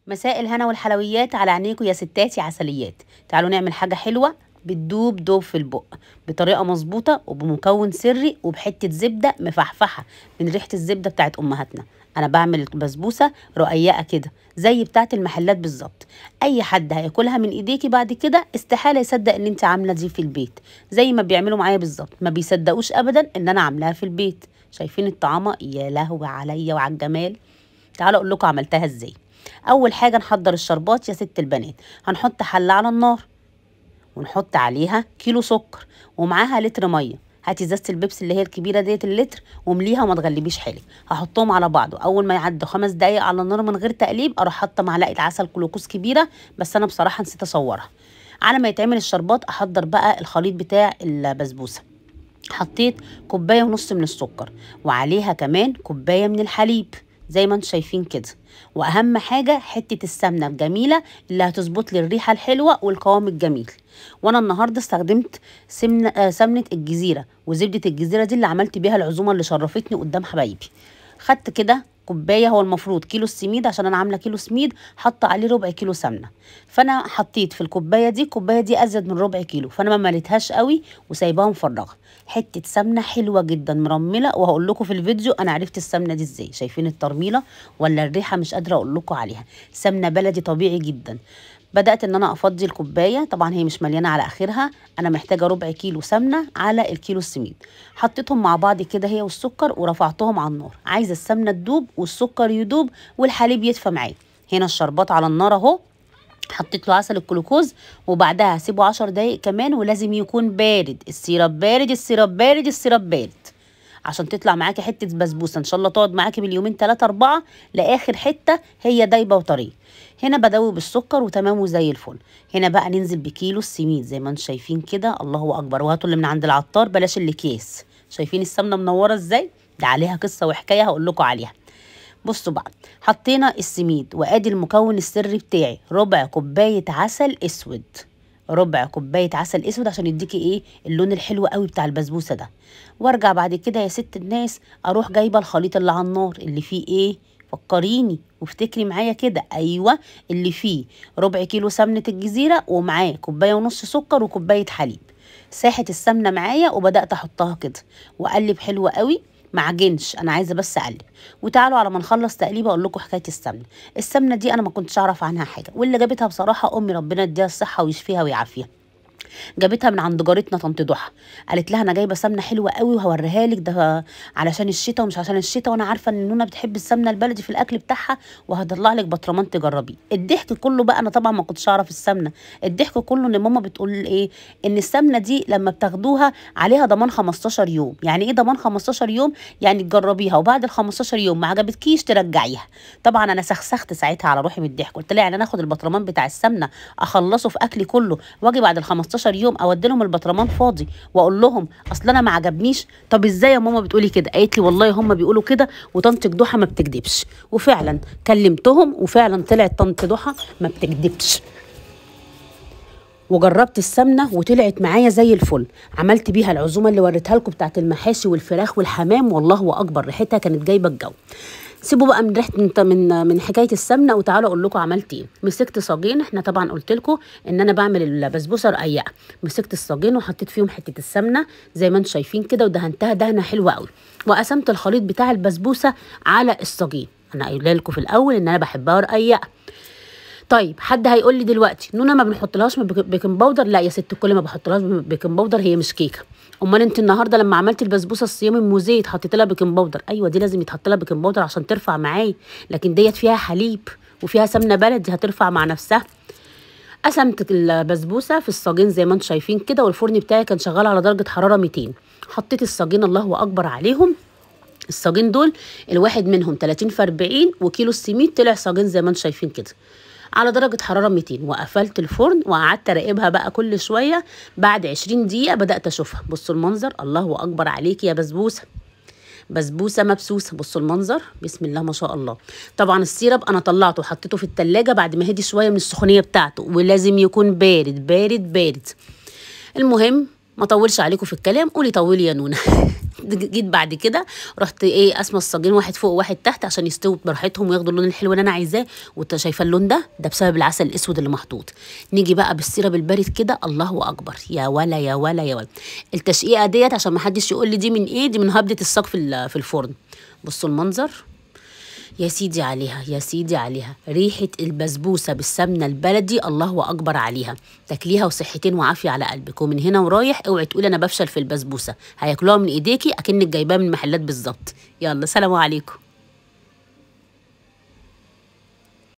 مساء الهنا والحلويات على عينيكم يا ستات يا عسليات. تعالوا نعمل حاجة حلوة بتدوب دوب في البق بطريقة مظبوطة وبمكون سري وبحتة زبدة مفحفحة من ريحة الزبدة بتاعت أمهاتنا. أنا بعمل بسبوسة رقيقة كده زي بتاعت المحلات بالظبط. أي حد هياكلها من إيديكي بعد كده استحالة يصدق إن أنت عاملة دي في البيت، زي ما بيعملوا معايا بالظبط، ما بيصدقوش أبدا إن أنا عاملاها في البيت. شايفين الطعامة؟ يا لهوي عليا وعلى الجمال. تعالوا أقول لكم عملتها إزاي. اول حاجه نحضر الشربات يا ست البنات. هنحط حله على النار ونحط عليها كيلو سكر ومعاها لتر ميه. هاتي ازازه البيبسي اللي هي الكبيره ديت اللتر ومليها وما تغلبيش حالك. هحطهم على بعض، اول ما يعدوا 5 دقايق على النار من غير تقليب اروح حاطه معلقه عسل كلوكوز كبيره، بس انا بصراحه نسيت اصورها. على ما يتعمل الشربات احضر بقى الخليط بتاع البسبوسه. حطيت 1.5 كوباية من السكر وعليها كمان 1 كوباية من الحليب زي ما انتم شايفين كده. واهم حاجه حته السمنه الجميله اللي هتظبط لي الريحه الحلوه والقوام الجميل. وانا النهارده استخدمت سمنه الجزيره وزبده الجزيره دي اللي عملت بيها العزومه اللي شرفتني قدام حبايبي. خدت كده كوبايه، هو المفروض كيلو السميد عشان انا عامله كيلو سميد حاطه عليه ربع كيلو سمنه، فانا حطيت في الكوبايه دي ازيد من ربع كيلو، فانا ما مليتهاش قوي وسايباها مفرغه. حته سمنه حلوه جدا مرمله، وهقول لكم في الفيديو انا عرفت السمنه دي ازاي. شايفين الترميله ولا الريحه؟ مش قادره اقول لكم عليها. سمنه بلدي طبيعي جدا. بدات ان انا افضي الكوبايه، طبعا هي مش مليانه على اخرها، انا محتاجه ربع كيلو سمنه على الكيلو السميد. حطيتهم مع بعض كده هي والسكر ورفعتهم على النار. عايزه السمنه تدوب والسكر يدوب والحليب يدفى معايا. هنا الشربات على النار اهو، حطيت له عسل الجلوكوز وبعدها هسيبه 10 دقايق كمان، ولازم يكون بارد. السيراب بارد، السيراب بارد، السيراب بارد، عشان تطلع معاكي حته بسبوسه ان شاء الله تقعد معاكي باليومين 3 4 لاخر حته هي دايبه وطريه. هنا بدوب السكر وتمام وزي الفل. هنا بقى ننزل بكيلو السميد زي ما انتم شايفين كده. الله اكبر. وهاتوا اللي من عند العطار بلاش اللي كيس. شايفين السمنه منوره ازاي؟ ده عليها قصه وحكايه هقول لكم عليها. بصوا بقى، حطينا السميد وادي المكون السري بتاعي، ربع كوبايه عسل اسود. ربع كوبايه عسل اسود عشان يديكي ايه اللون الحلو قوي بتاع البسبوسه ده. وارجع بعد كده يا ست الناس اروح جايبه الخليط اللي على النار اللي فيه ايه، فكريني وافتكري معايا كده. ايوه، اللي فيه ربع كيلو سمنه الجزيره ومعاه 1.5 كوبايه سكر وكوبايه حليب. ساحت السمنه معايا وبدات احطها كده واقلب حلو قوي. معجنش، انا عايزه بس اقلب. وتعالوا على ما نخلص تقليبه اقول لكم حكايه السمنه. السمنه دي انا ما كنتش اعرف عنها حاجه، واللي جابتها بصراحه امي ربنا يديها الصحه ويشفيها ويعافيها. جابتها من عند جارتنا طنط ضحى، قالت لها انا جايبه سمنه حلوه قوي وهوريها لك، ده علشان الشتاء ومش عشان الشتاء، وانا عارفه ان نونا بتحب السمنه البلدي في الاكل بتاعها، وهطلع لك برطمان تجربيه. الضحك كله بقى، انا طبعا ما كنتش اعرف السمنه، الضحك كله ان ماما بتقول ايه، ان السمنه دي لما بتاخدوها عليها ضمان 15 يوم. يعني ايه ضمان 15 يوم؟ يعني تجربيها وبعد ال 15 يوم ما عجبتكيش ترجعيها. طبعا انا سخسخت ساعتها على روحي من الضحك، قلت لها يعني انا اخد البرطمان بتاع السمنه اخلصه في اكلي كله واجي بعد ال 15 يوم اودي لهم البطرمان فاضي واقول لهم اصل انا ما عجبنيش؟ طب ازاي يا ماما بتقولي كده؟ قالت لي والله هم بيقولوا كده وطنط ضحى ما بتكدبش. وفعلا كلمتهم وفعلا طلعت طنط ضحى ما بتكدبش. وجربت السمنه وطلعت معايا زي الفل. عملت بيها العزومه اللي وريتها لكم بتاعت المحاشي والفراخ والحمام، والله اكبر ريحتها كانت جايبه الجو. سيبوا بقى من ريحه من حكايه السمنه وتعالوا اقول لكم عملت ايه. مسكت صاجين، احنا طبعا قلت لكم ان انا بعمل البسبوسه رقيقه. مسكت الصاجين وحطيت فيهم حته السمنه زي ما انتم شايفين كده ودهنتها دهنه حلوه قوي، وقسمت الخليط بتاع البسبوسه على الصاجين. انا قايله لكم في الاول ان انا بحبها رقيقه. طيب حد هيقول لي دلوقتي نونا ما بنحطلهاش بيكنج باودر؟ لا يا ست الكل، ما بحطلهاش بيكنج باودر، هي مش كيكه. امال انت النهارده لما عملت البسبوسه الصيام الموزيت حطيت لها بيكنج باودر؟ ايوه دي لازم يتحط لها بيكنج باودر عشان ترفع معايا، لكن ديت فيها حليب وفيها سمنه بلدي هترفع مع نفسها. قسمت البسبوسه في الصاجين زي ما انتم شايفين كده، والفرن بتاعي كان شغال على درجه حراره 200. حطيت الصاجين الله اكبر عليهم. الصاجين دول الواحد منهم 30 في 40 وكيلو السميد طلع صاجين زي ما انتم شايفين كده على درجة حرارة 200. وقفلت الفرن وقعدت اراقبها بقى كل شوية. بعد 20 دقيقة بدأت اشوفها. بصوا المنظر، الله اكبر عليكي يا بسبوسة، بسبوسة مبسوسة. بصوا المنظر، بسم الله ما شاء الله. طبعا السيرب انا طلعته وحطيته في التلاجة بعد ما هدي شوية من السخونية بتاعته، ولازم يكون بارد بارد بارد. المهم ما طولش عليكم في الكلام، قولي طولي يا نونا. جيت بعد كده رحت ايه قاسمه الصاجين، واحد فوق وواحد تحت عشان يستووا براحتهم وياخدوا اللون الحلو اللي انا عايزاه. وانت شايفه اللون ده بسبب العسل الاسود اللي محطوط. نيجي بقى بالسيرب البارد كده، الله اكبر، يا ولا يا ولا يا ولا. التشقيقه ديت عشان ما حدش يقول لي دي من ايه، دي من هبده الصاج في الفرن. بصوا المنظر، يا سيدي عليها يا سيدي عليها، ريحة البسبوسة بالسمنة البلدي الله أكبر عليها. تاكليها وصحتين وعافية على قلبك. ومن هنا ورايح اوعي تقولي أنا بفشل في البسبوسة، هياكلوها من إيديكي أكنك جايباها من المحلات بالظبط. يلا سلام عليكم.